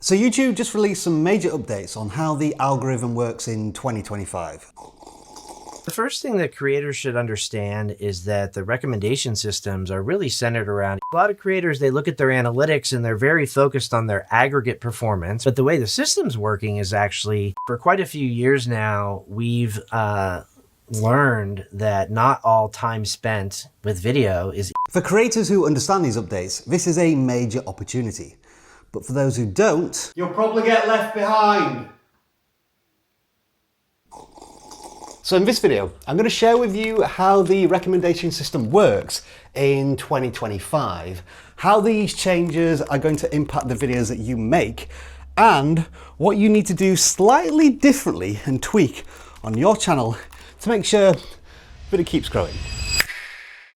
So YouTube just released some major updates on how the algorithm works in 2025. The first thing that creators should understand is that the recommendation systems are really centered around a lot of creators. They look at their analytics and they're very focused on their aggregate performance. But the way the system's working is actually, for quite a few years now, we've learned that not all time spent with video is. For creators who understand these updates, this is a major opportunity. But for those who don't, you'll probably get left behind. So in this video, I'm going to share with you how the recommendation system works in 2025, how these changes are going to impact the videos that you make, and what you need to do slightly differently and tweak on your channel to make sure that it keeps growing.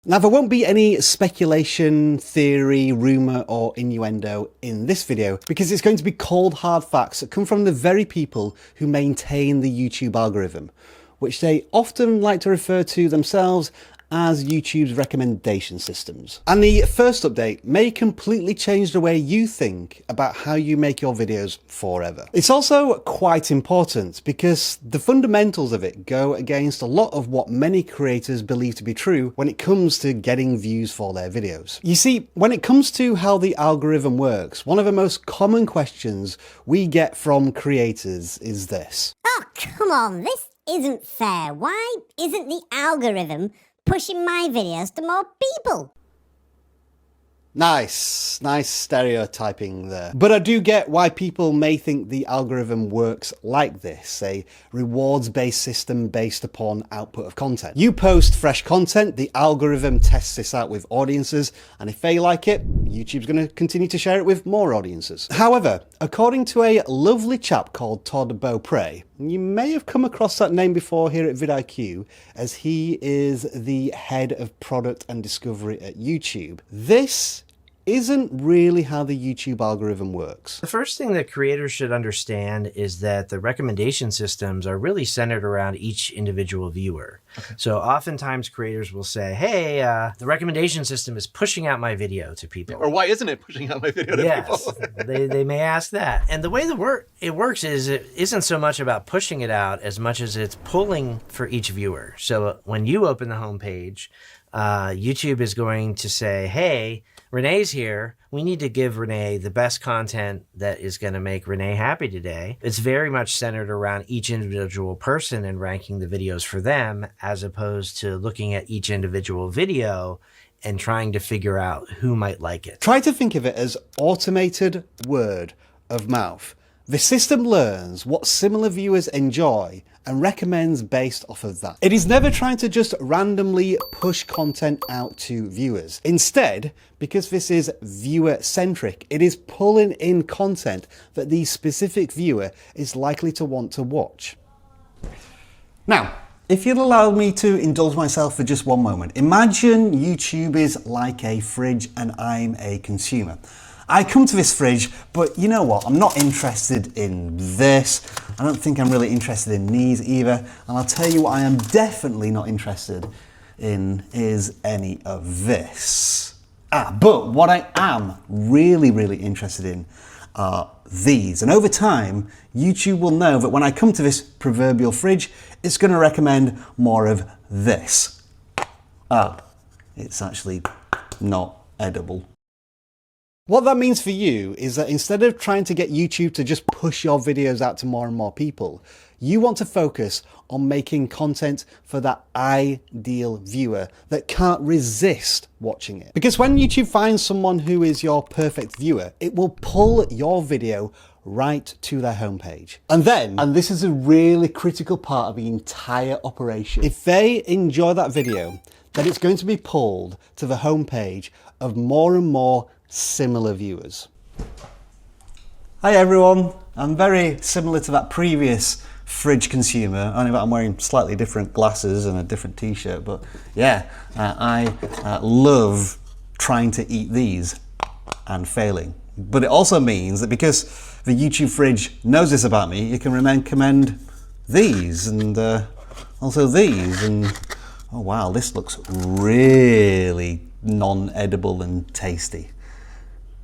Now, there won't be any speculation, theory, rumour or innuendo in this video because it's going to be cold hard facts that come from the very people who maintain the YouTube algorithm, which they often like to refer to themselves as YouTube's recommendation systems. And the first update may completely change the way you think about how you make your videos forever. It's also quite important because the fundamentals of it go against a lot of what many creators believe to be true when it comes to getting views for their videos. You see, when it comes to how the algorithm works, one of the most common questions we get from creators is this. Oh, come on, this isn't fair. Why isn't the algorithm pushing my videos to more people? Nice stereotyping there. But I do get why people may think the algorithm works like this, a rewards-based system based upon output of content. You post fresh content, the algorithm tests this out with audiences, and if they like it, YouTube's going to continue to share it with more audiences. However, according to a lovely chap called Todd Beaupre, you may have come across that name before here at vidIQ, as he is the head of product and discovery at YouTube. This isn't really how the YouTube algorithm works. The first thing that creators should understand is that the recommendation systems are really centered around each individual viewer. Okay. So oftentimes creators will say, hey, the recommendation system is pushing out my video to people. Or why isn't it pushing out my video to people? they may ask that. And the way it works is it isn't so much about pushing it out as much as it's pulling for each viewer. So when you open the homepage, YouTube is going to say, hey, Renee's here. We need to give Renee the best content that is going to make Renee happy today. It's very much centered around each individual person and ranking the videos for them, as opposed to looking at each individual video and trying to figure out who might like it. Try to think of it as automated word of mouth. The system learns what similar viewers enjoy and recommends based off of that. It is never trying to just randomly push content out to viewers. Instead, because this is viewer-centric, it is pulling in content that the specific viewer is likely to want to watch. Now, if you'll allow me to indulge myself for just one moment, imagine YouTube is like a fridge and I'm a consumer. I come to this fridge, but you know what? I'm not interested in this. I don't think I'm really interested in these either. And I'll tell you what I am definitely not interested in is any of this. But what I am really interested in are these. And over time, YouTube will know that when I come to this proverbial fridge, it's going to recommend more of this. It's actually not edible. What that means for you is that instead of trying to get YouTube to just push your videos out to more and more people, you want to focus on making content for that ideal viewer that can't resist watching it. Because when YouTube finds someone who is your perfect viewer, it will pull your video right to their homepage. And then, and this is a really critical part of the entire operation, if they enjoy that video, then it's going to be pulled to the homepage of more and more similar viewers. Hi everyone, I'm very similar to that previous fridge consumer, only that I'm wearing slightly different glasses and a different t-shirt, but yeah, I love trying to eat these and failing. But it also means that because the YouTube fridge knows this about me, you can recommend these and also these, and oh wow, this looks really non-edible and tasty.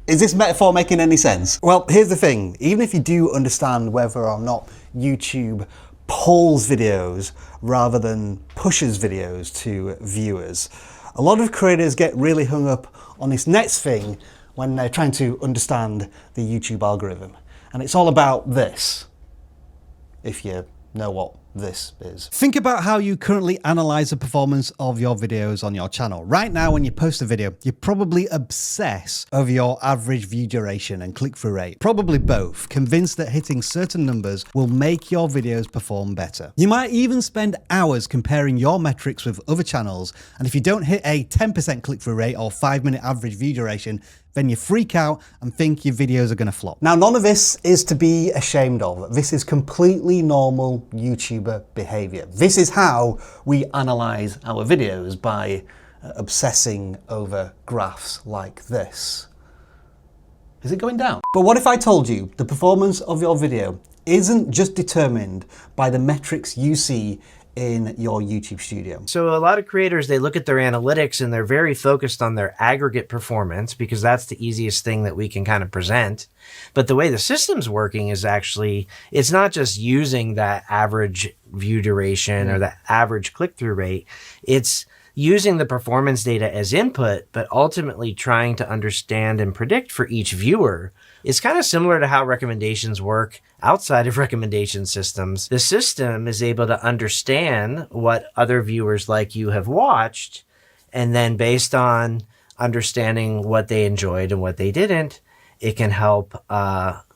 Is this metaphor making any sense? Well, here's the thing. Even if you do understand whether or not YouTube pulls videos rather than pushes videos to viewers, a lot of creators get really hung up on this next thing when they're trying to understand the YouTube algorithm. And it's all about this, if you know what this is. Think about how you currently analyze the performance of your videos on your channel. Right now, when you post a video, you probably obsess over your average view duration and click-through rate. Probably both, convinced that hitting certain numbers will make your videos perform better. You might even spend hours comparing your metrics with other channels, and if you don't hit a 10% click-through rate or 5-minute average view duration, then you freak out and think your videos are going to flop. Now, none of this is to be ashamed of. This is completely normal YouTuber behavior. This is how we analyze our videos, by obsessing over graphs like this. Is it going down? But what if I told you the performance of your video isn't just determined by the metrics you see in your YouTube studio? So a lot of creators, they look at their analytics and they're very focused on their aggregate performance because that's the easiest thing that we can kind of present. But the way the system's working is actually, it's not just using that average view duration or the average click-through rate. It's using the performance data as input, but ultimately trying to understand and predict for each viewer. It's kind of similar to how recommendations work outside of recommendation systems. The system is able to understand what other viewers like you have watched, and then based on understanding what they enjoyed and what they didn't, it can help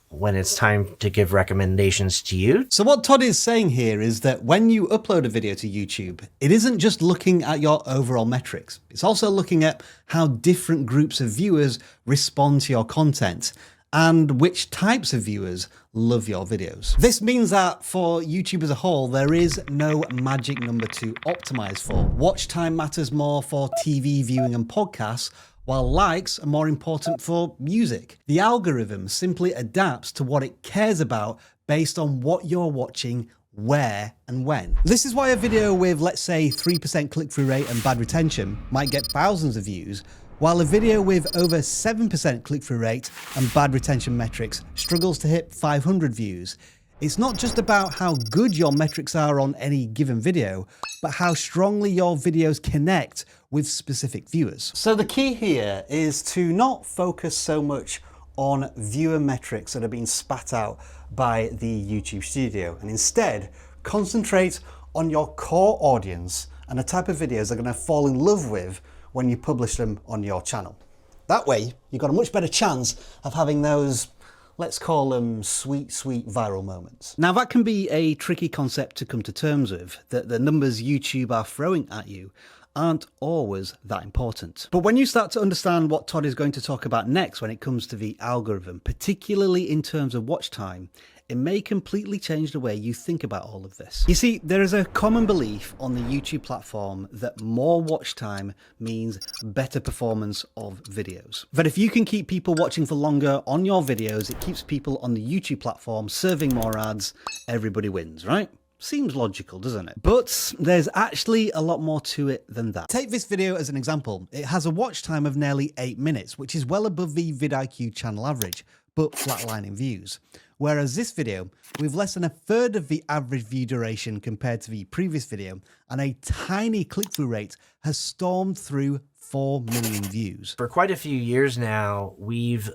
when it's time to give recommendations to you. So what Todd is saying here is that when you upload a video to YouTube, it isn't just looking at your overall metrics. It's also looking at how different groups of viewers respond to your content and which types of viewers love your videos. This means that for YouTube as a whole, there is no magic number to optimize for. Watch time matters more for TV viewing and podcasts, while likes are more important for music. The algorithm simply adapts to what it cares about based on what you're watching, where and when. This is why a video with, let's say, 3% click-through rate and bad retention might get thousands of views, while a video with over 7% click-through rate and bad retention metrics struggles to hit 500 views. It's not just about how good your metrics are on any given video, but how strongly your videos connect with specific viewers. So the key here is to not focus so much on viewer metrics that are being spat out by the YouTube studio, and instead concentrate on your core audience and the type of videos they're going to fall in love with when you publish them on your channel. That way, you've got a much better chance of having those, let's call them sweet viral moments. Now that can be a tricky concept to come to terms with, that the numbers YouTube are throwing at you aren't always that important. But when you start to understand what Todd is going to talk about next when it comes to the algorithm, particularly in terms of watch time, it may completely change the way you think about all of this. You see, there is a common belief on the YouTube platform that more watch time means better performance of videos. That if you can keep people watching for longer on your videos, it keeps people on the YouTube platform serving more ads, everybody wins, right? Seems logical, doesn't it? But there's actually a lot more to it than that. Take this video as an example. It has a watch time of nearly 8 minutes, which is well above the vidIQ channel average, but flatlining views. Whereas this video, with less than a third of the average view duration compared to the previous video, and a tiny click-through rate, has stormed through 4 million views. For quite a few years now, we've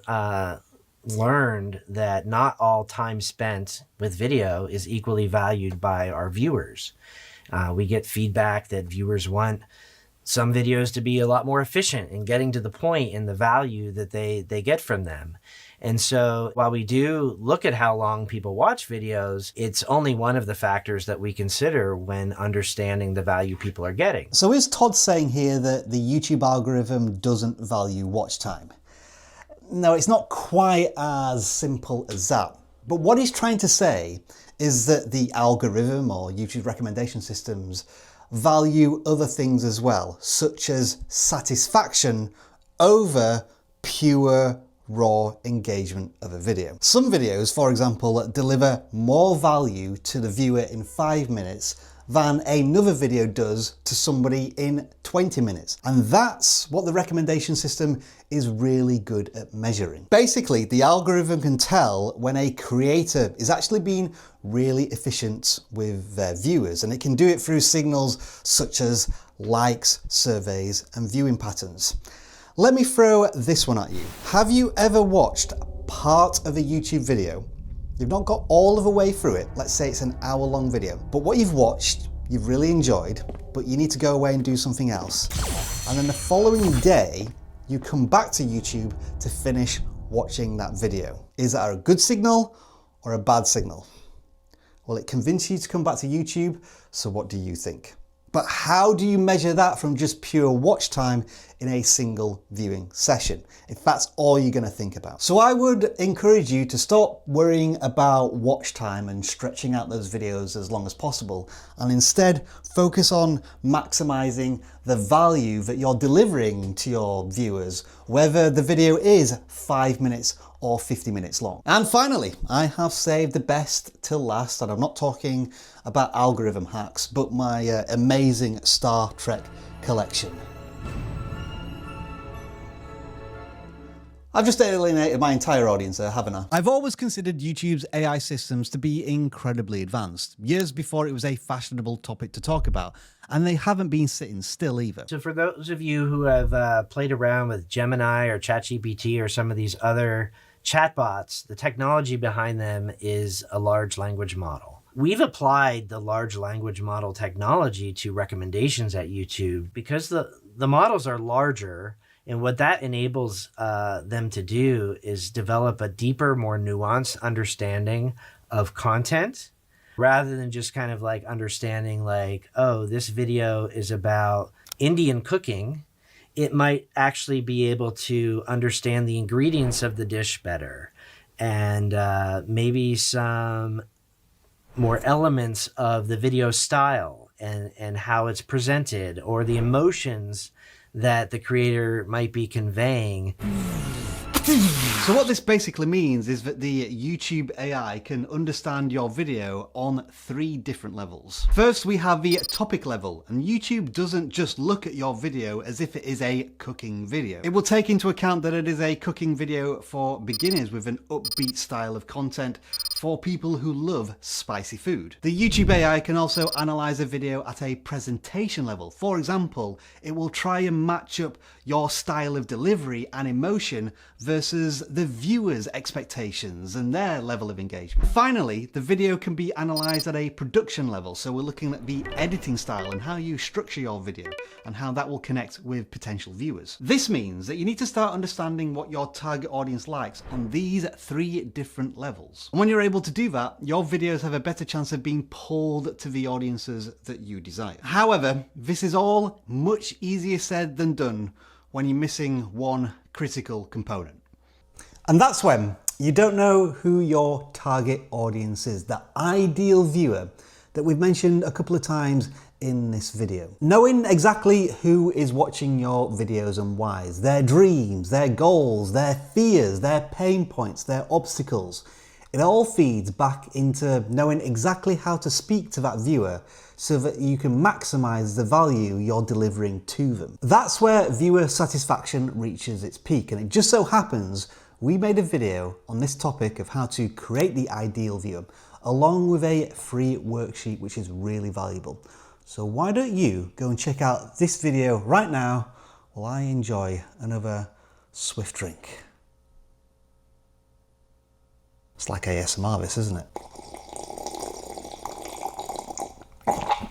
learned that not all time spent with video is equally valued by our viewers. We get feedback that viewers want some videos to be a lot more efficient in getting to the point and the value that they get from them. And so while we do look at how long people watch videos, it's only one of the factors that we consider when understanding the value people are getting. So is Todd saying here that the YouTube algorithm doesn't value watch time? No, it's not quite as simple as that. But what he's trying to say is that the algorithm or YouTube recommendation systems value other things as well, such as satisfaction over pure raw engagement of a video. Some videos, for example, deliver more value to the viewer in 5 minutes than another video does to somebody in 20 minutes. And that's what the recommendation system is really good at measuring. Basically, the algorithm can tell when a creator is actually being really efficient with their viewers, and it can do it through signals such as likes, surveys, and viewing patterns. Let me throw this one at you. Have you ever watched part of a YouTube video? You've not got all of the way through it. Let's say it's an hour-long video, but what you've watched, you've really enjoyed, but you need to go away and do something else. And then the following day, you come back to YouTube to finish watching that video. Is that a good signal or a bad signal? Well, it convinced you to come back to YouTube, so what do you think? But how do you measure that from just pure watch time in a single viewing session, if that's all you're going to think about? So I would encourage you to stop worrying about watch time and stretching out those videos as long as possible, and instead focus on maximizing the value that you're delivering to your viewers, whether the video is 5 minutes or 50 minutes long. And finally, I have saved the best till last, and I'm not talking about algorithm hacks, but my amazing Star Trek collection. I've just alienated my entire audience there, haven't I? I've always considered YouTube's AI systems to be incredibly advanced, years before it was a fashionable topic to talk about, and they haven't been sitting still either. So for those of you who have played around with Gemini or ChatGPT or some of these other chatbots, the technology behind them is a large language model. We've applied the large language model technology to recommendations at YouTube because the models are larger, and what that enables them to do is develop a deeper, more nuanced understanding of content, rather than just kind of like understanding like, oh, this video is about Indian cooking. It might actually be able to understand the ingredients of the dish better, and maybe some more elements of the video style and how it's presented, or the emotions that the creator might be conveying. So what this basically means is that the YouTube AI can understand your video on 3 different levels. First, we have the topic level, and YouTube doesn't just look at your video as if it is a cooking video. It will take into account that it is a cooking video for beginners with an upbeat style of content for people who love spicy food. The YouTube AI can also analyze a video at a presentation level. For example, it will try and match up your style of delivery and emotion versus the viewer's expectations and their level of engagement. Finally, the video can be analyzed at a production level, so we're looking at the editing style and how you structure your video and how that will connect with potential viewers. This means that you need to start understanding what your target audience likes on these 3 different levels. And when you're able to do that, your videos have a better chance of being pulled to the audiences that you desire. However, this is all much easier said than done when you're missing one critical component. And that's when you don't know who your target audience is, the ideal viewer that we've mentioned a couple of times in this video. Knowing exactly who is watching your videos and why, their dreams, their goals, their fears, their pain points, their obstacles, it all feeds back into knowing exactly how to speak to that viewer so that you can maximize the value you're delivering to them. That's where viewer satisfaction reaches its peak, and it just so happens we made a video on this topic of how to create the ideal viewer, along with a free worksheet which is really valuable. So why don't you go and check out this video right now while I enjoy another swift drink. It's like ASMR this, isn't it?